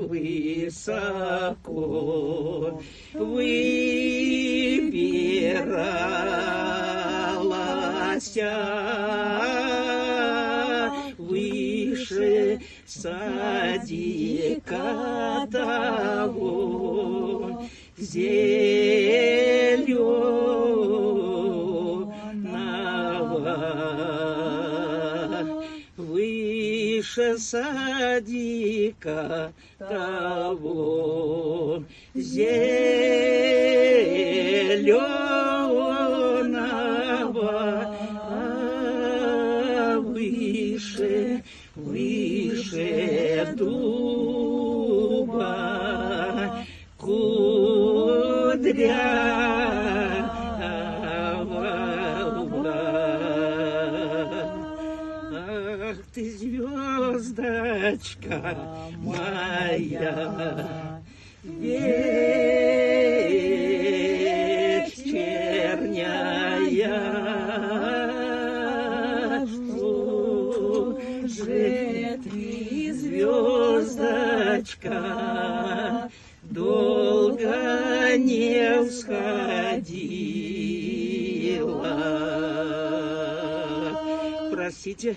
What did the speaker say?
высоко выбиралась, выше садика того зеленого, выше садика того зеленого, выше, выше дуба кудрявого. Ах ты, звездочка моя, вечерняя, что же ты, звездочка, долго не всходила? Простите,